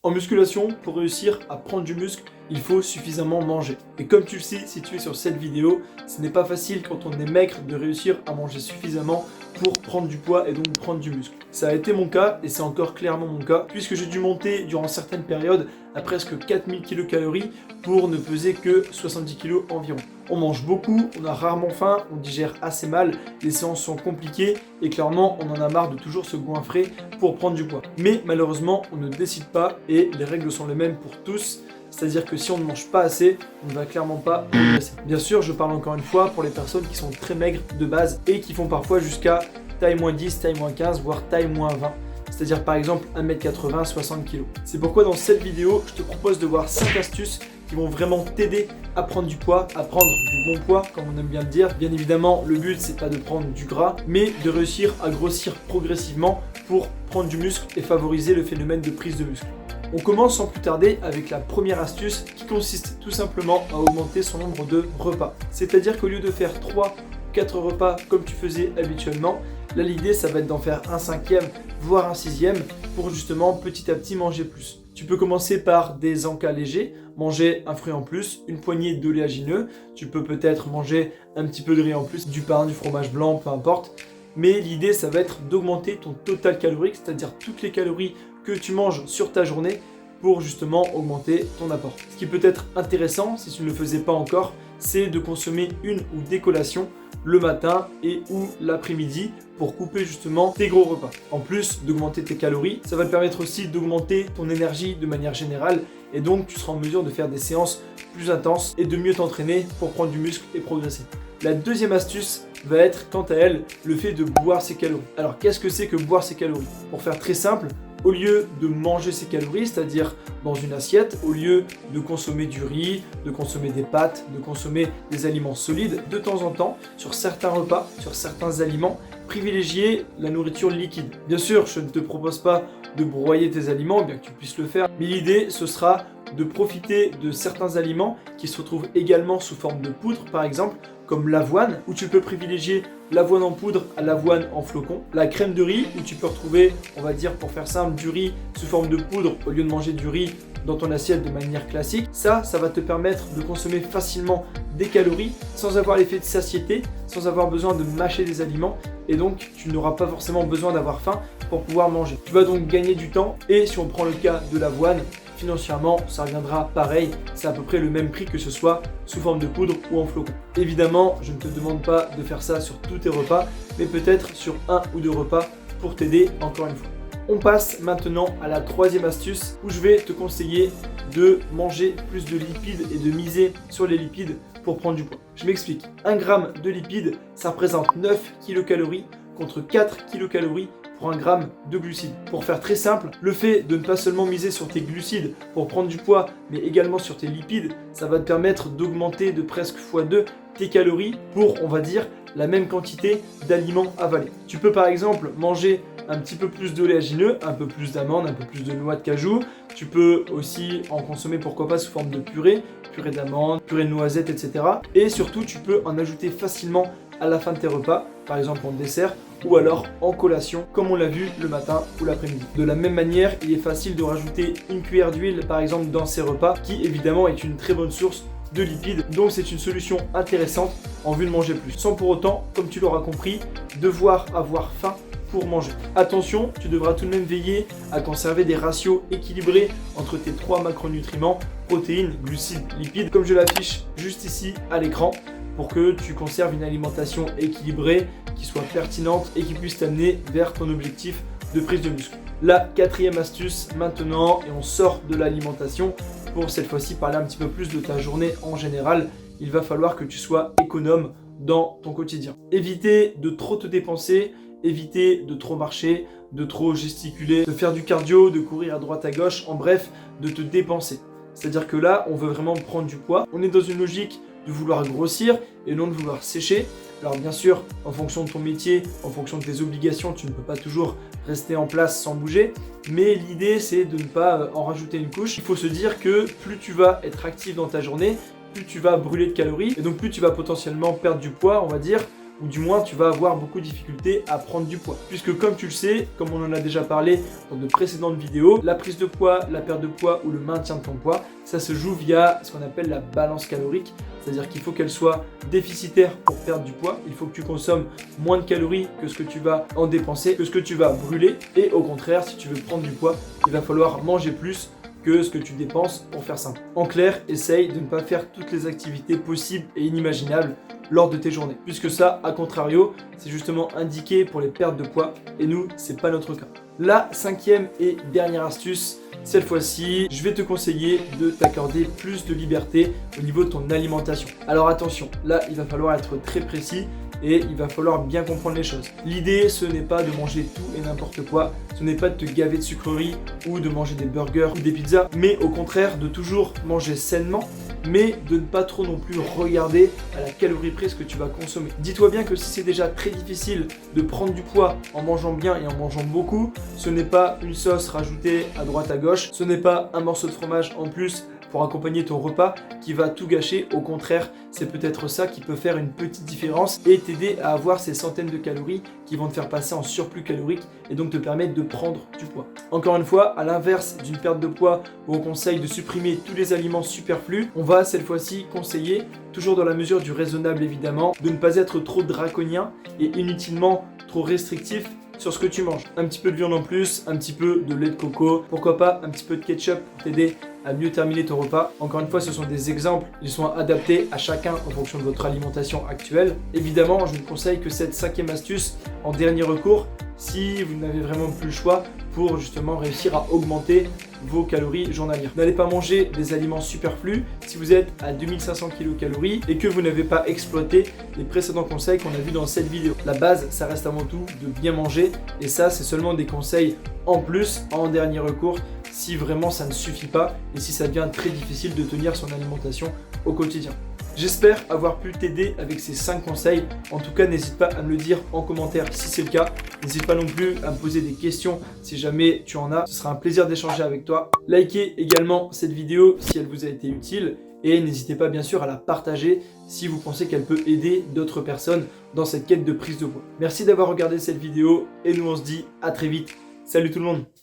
En musculation, pour réussir à prendre du muscle, il faut suffisamment manger. Et comme tu le sais, si tu es sur cette vidéo, ce n'est pas facile quand on est maigre de réussir à manger suffisamment pour prendre du poids et donc prendre du muscle. Ça a été mon cas et c'est encore clairement mon cas, puisque j'ai dû monter durant certaines périodes à presque 4000 kcal pour ne peser que 70 kg environ. On mange beaucoup, on a rarement faim, on digère assez mal, les séances sont compliquées et clairement on en a marre de toujours se goinfrer pour prendre du poids. Mais malheureusement on ne décide pas et les règles sont les mêmes pour tous. C'est-à-dire que si on ne mange pas assez, on ne va clairement pas progresser. Bien sûr, je parle encore une fois pour les personnes qui sont très maigres de base et qui font parfois jusqu'à taille moins 10, taille moins 15, voire taille moins 20. C'est-à-dire par exemple 1m80, 60 kg. C'est pourquoi dans cette vidéo, je te propose de voir 5 astuces qui vont vraiment t'aider à prendre du poids, à prendre du bon poids, comme on aime bien le dire. Bien évidemment, le but, c'est pas de prendre du gras, mais de réussir à grossir progressivement pour prendre du muscle et favoriser le phénomène de prise de muscle. On commence sans plus tarder avec la première astuce qui consiste tout simplement à augmenter son nombre de repas. C'est-à-dire qu'au lieu de faire 3 ou 4 repas comme tu faisais habituellement, là l'idée ça va être d'en faire un 5e voire un 6e pour justement petit à petit manger plus. Tu peux commencer par des encas légers, manger un fruit en plus, une poignée d'oléagineux, tu peux peut-être manger un petit peu de riz en plus, du pain, du fromage blanc, peu importe. Mais l'idée ça va être d'augmenter ton total calorique, c'est-à-dire toutes les calories que tu manges sur ta journée pour justement augmenter ton apport. Ce qui peut être intéressant, si tu ne le faisais pas encore, c'est de consommer une ou des collations le matin et ou l'après-midi pour couper justement tes gros repas. En plus d'augmenter tes calories, ça va te permettre aussi d'augmenter ton énergie de manière générale et donc tu seras en mesure de faire des séances plus intenses et de mieux t'entraîner pour prendre du muscle et progresser. La deuxième astuce va être quant à elle le fait de boire ses calories. Alors qu'est-ce que c'est que boire ses calories? Pour faire très simple, au lieu de manger ses calories, c'est-à-dire dans une assiette, au lieu de consommer du riz, de consommer des pâtes, de consommer des aliments solides, de temps en temps, sur certains repas, sur certains aliments, privilégier la nourriture liquide. Bien sûr, je ne te propose pas de broyer tes aliments, bien que tu puisses le faire, mais l'idée, ce sera de profiter de certains aliments qui se retrouvent également sous forme de poudre, par exemple, comme l'avoine, où tu peux privilégier l'avoine en poudre à l'avoine en flocon, la crème de riz, où tu peux retrouver, on va dire pour faire simple, du riz sous forme de poudre au lieu de manger du riz dans ton assiette de manière classique. Ça va te permettre de consommer facilement des calories sans avoir l'effet de satiété, sans avoir besoin de mâcher des aliments et donc tu n'auras pas forcément besoin d'avoir faim pour pouvoir manger. Tu vas donc gagner du temps et si on prend le cas de l'avoine, financièrement, ça reviendra pareil, c'est à peu près le même prix que ce soit sous forme de poudre ou en flocon. Évidemment, je ne te demande pas de faire ça sur tous tes repas, mais peut-être sur 1 ou 2 repas pour t'aider encore une fois. On passe maintenant à la troisième astuce où je vais te conseiller de manger plus de lipides et de miser sur les lipides pour prendre du poids. Je m'explique. 1 g de lipides, ça représente 9 kcal contre 4 kcal pour 1 g de glucides. Pour faire très simple, le fait de ne pas seulement miser sur tes glucides pour prendre du poids, mais également sur tes lipides, ça va te permettre d'augmenter de presque x2 tes calories pour, on va dire, la même quantité d'aliments avalés. Tu peux par exemple manger un petit peu plus d'oléagineux, un peu plus d'amandes, un peu plus de noix de cajou. Tu peux aussi en consommer pourquoi pas sous forme de purée d'amandes, purée de noisettes, etc. Et surtout, tu peux en ajouter facilement à la fin de tes repas, par exemple en dessert ou alors en collation, comme on l'a vu le matin ou l'après-midi. De la même manière, il est facile de rajouter une cuillère d'huile, par exemple, dans ces repas, qui évidemment est une très bonne source de lipides, donc c'est une solution intéressante en vue de manger plus, sans pour autant, comme tu l'auras compris, devoir avoir faim pour manger. Attention, tu devras tout de même veiller à conserver des ratios équilibrés entre tes 3 macronutriments, protéines, glucides, lipides, comme je l'affiche juste ici à l'écran, pour que tu conserves une alimentation équilibrée, qui soit pertinente et qui puisse t'amener vers ton objectif de prise de muscle. La quatrième astuce maintenant, et on sort de l'alimentation pour cette fois-ci parler un petit peu plus de ta journée en général, il va falloir que tu sois économe dans ton quotidien. Éviter de trop te dépenser, éviter de trop marcher, de trop gesticuler, de faire du cardio, de courir à droite à gauche, en bref, de te dépenser. C'est-à-dire que là, on veut vraiment prendre du poids. On est dans une logique de vouloir grossir et non de vouloir sécher. Alors bien sûr, en fonction de ton métier, en fonction de tes obligations, tu ne peux pas toujours rester en place sans bouger. Mais l'idée, c'est de ne pas en rajouter une couche. Il faut se dire que plus tu vas être actif dans ta journée, plus tu vas brûler de calories. Et donc plus tu vas potentiellement perdre du poids, on va dire, ou du moins tu vas avoir beaucoup de difficultés à prendre du poids. Puisque comme tu le sais, comme on en a déjà parlé dans de précédentes vidéos, la prise de poids, la perte de poids ou le maintien de ton poids, ça se joue via ce qu'on appelle la balance calorique, c'est-à-dire qu'il faut qu'elle soit déficitaire pour perdre du poids, il faut que tu consommes moins de calories que ce que tu vas en dépenser, que ce que tu vas brûler, et au contraire, si tu veux prendre du poids, il va falloir manger plus que ce que tu dépenses pour faire simple. En clair, essaye de ne pas faire toutes les activités possibles et inimaginables lors de tes journées, puisque ça, à contrario, c'est justement indiqué pour les pertes de poids, et nous, c'est pas notre cas. La cinquième et dernière astuce, cette fois-ci, je vais te conseiller de t'accorder plus de liberté au niveau de ton alimentation. Alors attention, là, il va falloir être très précis et il va falloir bien comprendre les choses. L'idée, ce n'est pas de manger tout et n'importe quoi, ce n'est pas de te gaver de sucreries ou de manger des burgers ou des pizzas, mais au contraire de toujours manger sainement, mais de ne pas trop non plus regarder à la calorie près ce que tu vas consommer. Dis-toi bien que si c'est déjà très difficile de prendre du poids en mangeant bien et en mangeant beaucoup, ce n'est pas une sauce rajoutée à droite à gauche, ce n'est pas un morceau de fromage en plus pour accompagner ton repas qui va tout gâcher. Au contraire, c'est peut-être ça qui peut faire une petite différence et t'aider à avoir ces centaines de calories qui vont te faire passer en surplus calorique et donc te permettre de prendre du poids. Encore une fois, à l'inverse d'une perte de poids où on conseille de supprimer tous les aliments superflus, on va cette fois-ci conseiller, toujours dans la mesure du raisonnable évidemment, de ne pas être trop draconien et inutilement trop restrictif sur ce que tu manges. Un petit peu de viande en plus, un petit peu de lait de coco, pourquoi pas un petit peu de ketchup pour t'aider à mieux terminer ton repas. Encore une fois, ce sont des exemples, ils sont adaptés à chacun en fonction de votre alimentation actuelle. Évidemment, je ne conseille que cette cinquième astuce en dernier recours si vous n'avez vraiment plus le choix pour justement réussir à augmenter vos calories journalières. N'allez pas manger des aliments superflus si vous êtes à 2500 kcal et que vous n'avez pas exploité les précédents conseils qu'on a vus dans cette vidéo. La base, ça reste avant tout de bien manger et ça, c'est seulement des conseils en plus, en dernier recours, si vraiment ça ne suffit pas et si ça devient très difficile de tenir son alimentation au quotidien. J'espère avoir pu t'aider avec ces 5 conseils. En tout cas, n'hésite pas à me le dire en commentaire si c'est le cas. N'hésite pas non plus à me poser des questions si jamais tu en as. Ce sera un plaisir d'échanger avec toi. Likez également cette vidéo si elle vous a été utile. Et n'hésitez pas bien sûr à la partager si vous pensez qu'elle peut aider d'autres personnes dans cette quête de prise de poids. Merci d'avoir regardé cette vidéo et nous on se dit à très vite. Salut tout le monde!